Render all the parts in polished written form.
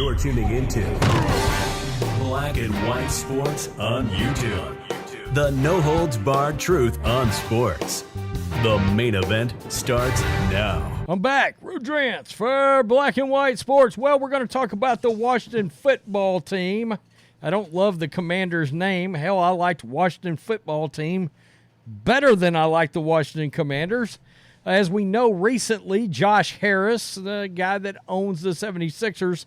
You're tuning into Black and White Sports on YouTube. The no-holds-barred truth on sports. The main event starts now. I'm back. Rudrance for Black and White Sports. Well, we're going to talk about the Washington football team. I don't love the Commanders' name. Hell, I liked Washington football team better than I like the Washington Commanders. As we know, recently, Josh Harris, the guy that owns the 76ers,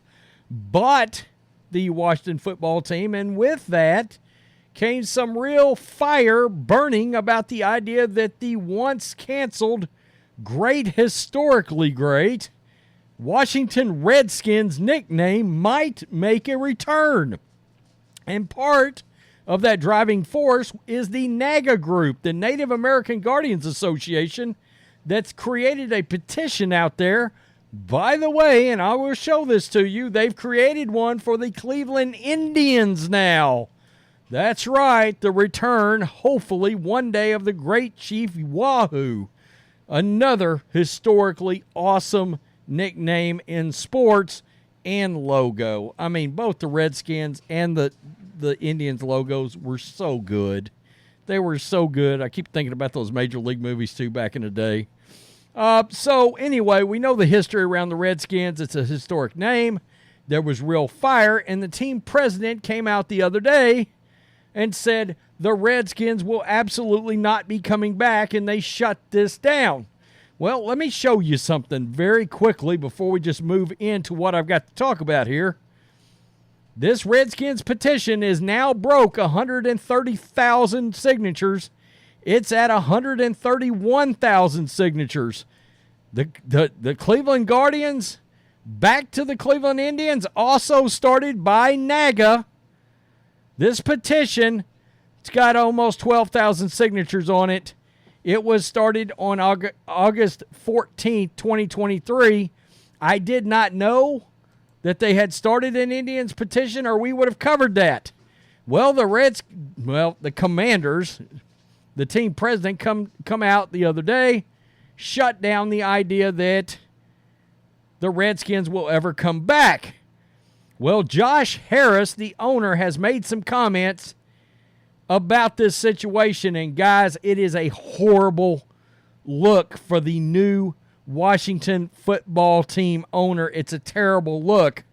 bought the Washington football team, and with that came some real fire burning about the idea that the once canceled, historically great, Washington Redskins nickname might make a return. And part of that driving force is the NAGA group, the Native American Guardians Association, that's created a petition out there. By the way, and I will show this to you, they've created one for the Cleveland Indians now. That's right, the return, hopefully, one day of the great Chief Wahoo. Another historically awesome nickname in sports and logo. I mean, both the Redskins and the Indians logos were so good. They were so good. I keep thinking about those Major League movies, too, back in the day. So, anyway, we know the history around the Redskins. It's a historic name. There was real fire, and the team president came out the other day and said the Redskins will absolutely not be coming back, and they shut this down. Well, let me show you something very quickly before we just move into what I've got to talk about here. This Redskins petition is now broke 130,000 signatures. It's at 131,000 signatures. The Cleveland Guardians, back to the Cleveland Indians, also started by NAGA. This petition, it's got almost 12,000 signatures on it. It was started on August 14th, 2023. I did not know that they had started an Indians petition, or we would have covered that. Well, the Commanders, the team president, come out the other day, shut down the idea that the Redskins will ever come back. Well, Josh Harris, the owner, has made some comments about this situation, and guys, it is a horrible look for the new Washington football team owner. It's a terrible look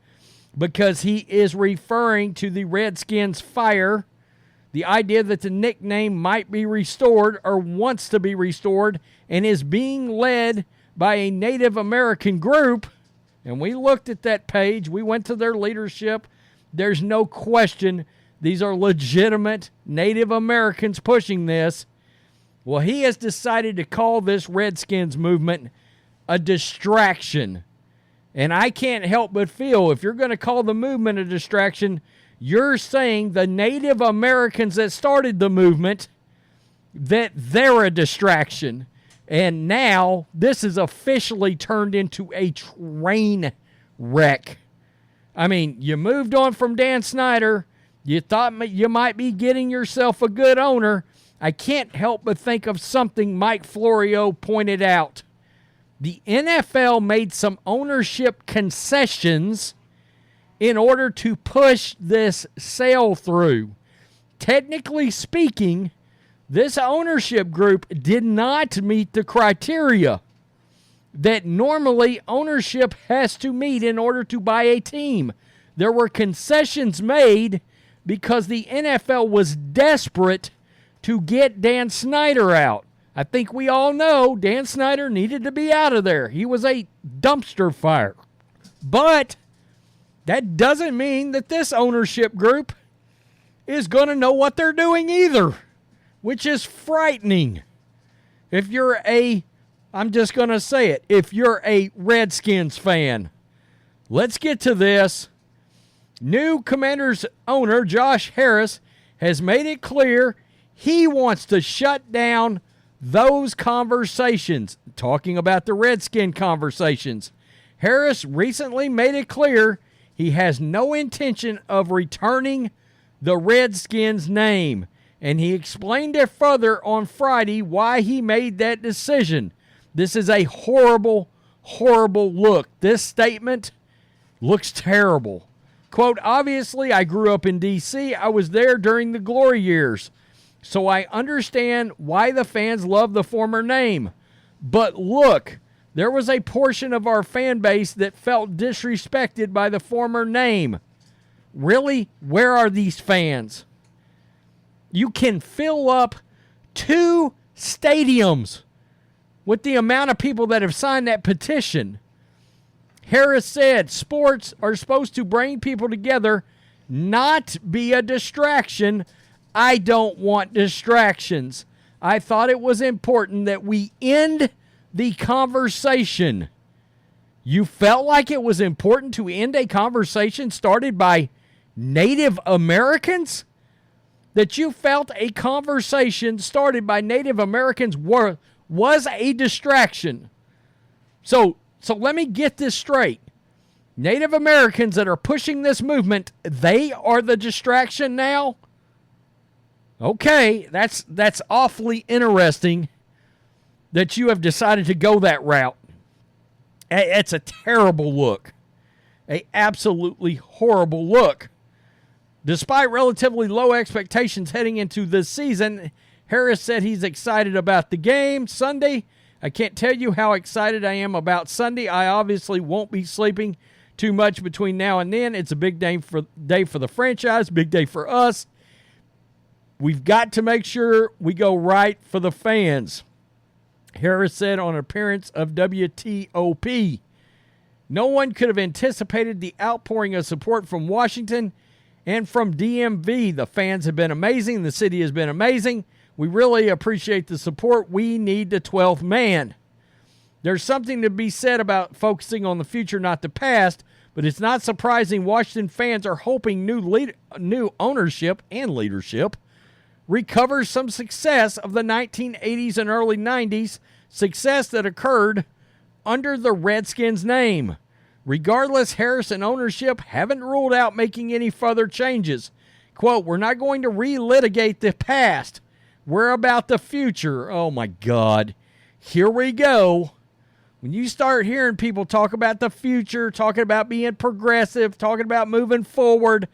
because he is referring to the Redskins fire, the idea that the nickname might be restored or wants to be restored, and is being led by a Native American group. And we looked at that page. We went to their leadership. There's no question these are legitimate Native Americans pushing this. Well, he has decided to call this Redskins movement a distraction. And I can't help but feel, if you're going to call the movement a distraction, you're saying the Native Americans that started the movement, that they're a distraction. And now this is officially turned into a train wreck. I mean, you moved on from Dan Snyder. You thought you might be getting yourself a good owner. I can't help but think of something Mike Florio pointed out. The NFL made some ownership concessions in order to push this sale through. Technically speaking, this ownership group did not meet the criteria that normally ownership has to meet in order to buy a team. There were concessions made because the NFL was desperate to get Dan Snyder out. I think we all know Dan Snyder needed to be out of there. He was a dumpster fire. But that doesn't mean that this ownership group is going to know what they're doing either, which is frightening. I'm just going to say it, if you're a Redskins fan. Let's get to this. New Commanders owner Josh Harris has made it clear he wants to shut down those conversations, talking about the Redskin conversations. Harris recently made it clear he has no intention of returning the Redskins name, and he explained it further on Friday why he made that decision. This is a horrible, horrible look. This statement looks terrible. Quote, obviously, I grew up in D.C. I was there during the glory years, so I understand why the fans love the former name. But look, there was a portion of our fan base that felt disrespected by the former name. Really? Where are these fans? You can fill up 2 stadiums with the amount of people that have signed that petition. Harris said sports are supposed to bring people together, not be a distraction. I don't want distractions. I thought it was important that we end the conversation. You felt like it was important to end a conversation started by Native Americans? That you felt a conversation started by Native Americans was a distraction. So let me get this straight. Native Americans that are pushing this movement, they are the distraction now? Okay, that's awfully interesting that you have decided to go that route. It's a terrible look. An absolutely horrible look. Despite relatively low expectations heading into this season, Harris said he's excited about the game Sunday. I can't tell you how excited I am about Sunday. I obviously won't be sleeping too much between now and then. It's a big day for the franchise, big day for us. We've got to make sure we go right for the fans, Harris said on an appearance of WTOP. No one could have anticipated the outpouring of support from Washington and from DMV. The fans have been amazing. The city has been amazing. We really appreciate the support. We need the 12th man. There's something to be said about focusing on the future, not the past, but it's not surprising Washington fans are hoping new ownership and leadership recovers some success of the 1980s and early 90s, success that occurred under the Redskins name. Regardless, Harris and ownership haven't ruled out making any further changes. Quote, we're not going to relitigate the past. We're about the future. Oh, my God. Here we go. When you start hearing people talk about the future, talking about being progressive, talking about moving forward,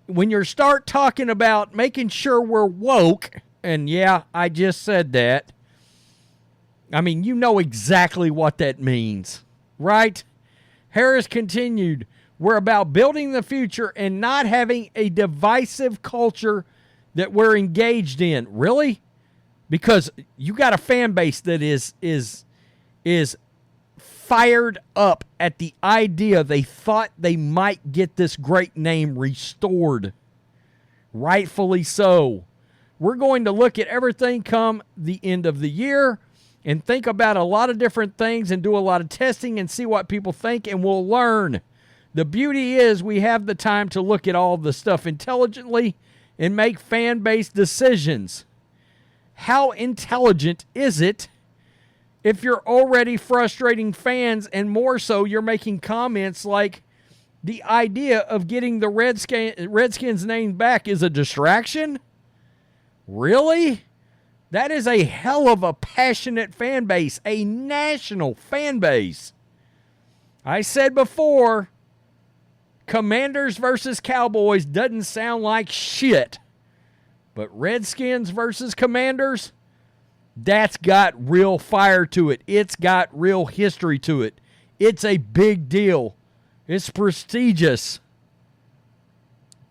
when you start talking about making sure we're woke, and yeah, I just said that, I mean, you know exactly what that means, right? Harris continued, we're about building the future and not having a divisive culture that we're engaged in. Really? Because you got a fan base that is fired up at the idea they thought they might get this great name restored. Rightfully so. We're going to look at everything come the end of the year and think about a lot of different things and do a lot of testing and see what people think, and we'll learn. The beauty is we have the time to look at all the stuff intelligently and make fan-based decisions. How intelligent is it if you're already frustrating fans, and more so, you're making comments like the idea of getting the Redskins name back is a distraction? Really? That is a hell of a passionate fan base, a national fan base. I said before, Commanders versus Cowboys doesn't sound like shit. But Redskins versus Commanders, that's got real fire to it. It's got real history to it. It's a big deal. It's prestigious.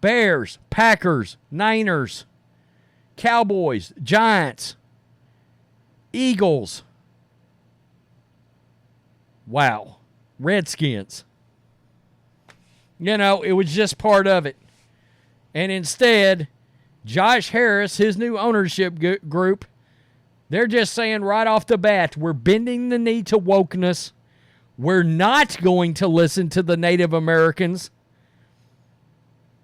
Bears, Packers, Niners, Cowboys, Giants, Eagles. Wow. Redskins. You know, it was just part of it. And instead, Josh Harris, his new ownership group, they're just saying right off the bat, we're bending the knee to wokeness. We're not going to listen to the Native Americans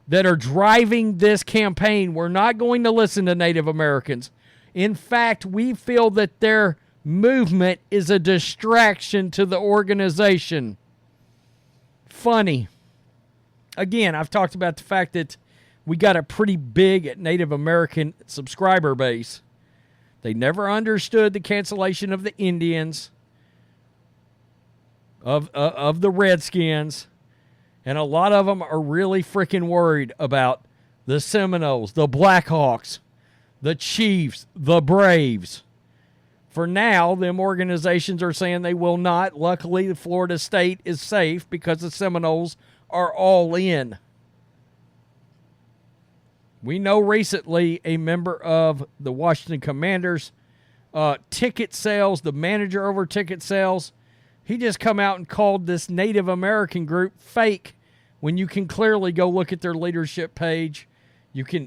that are driving this campaign. We're not going to listen to Native Americans. In fact, we feel that their movement is a distraction to the organization. Funny. Again, I've talked about the fact that we got a pretty big Native American subscriber base. They never understood the cancellation of the Indians, of the Redskins. And a lot of them are really freaking worried about the Seminoles, the Blackhawks, the Chiefs, the Braves. For now, them organizations are saying they will not. Luckily, the Florida State is safe because the Seminoles are all in. We know recently a member of the Washington Commanders, ticket sales, the manager over ticket sales, he just come out and called this Native American group fake when you can clearly go look at their leadership page.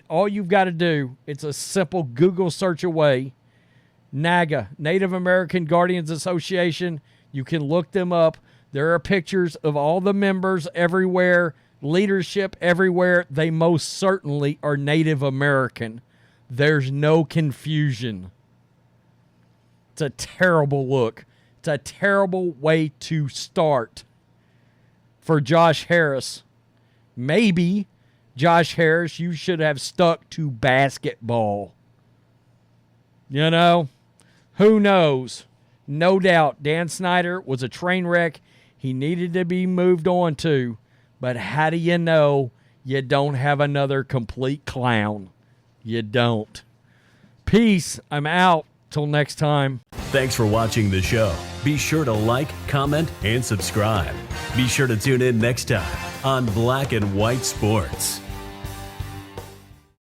All you've got to do, it's a simple Google search away. NAGA, Native American Guardians Association. You can look them up. There are pictures of all the members everywhere, leadership everywhere. They most certainly are Native American. There's no confusion. It's a terrible look. It's a terrible way to start for Josh Harris. Maybe, Josh Harris, you should have stuck to basketball. You know, who knows? No doubt Dan Snyder was a train wreck. He needed to be moved on to. But how do you know you don't have another complete clown? You don't. Peace. I'm out. Till next time. Thanks for watching the show. Be sure to like, comment, and subscribe. Be sure to tune in next time on Black and White Sports.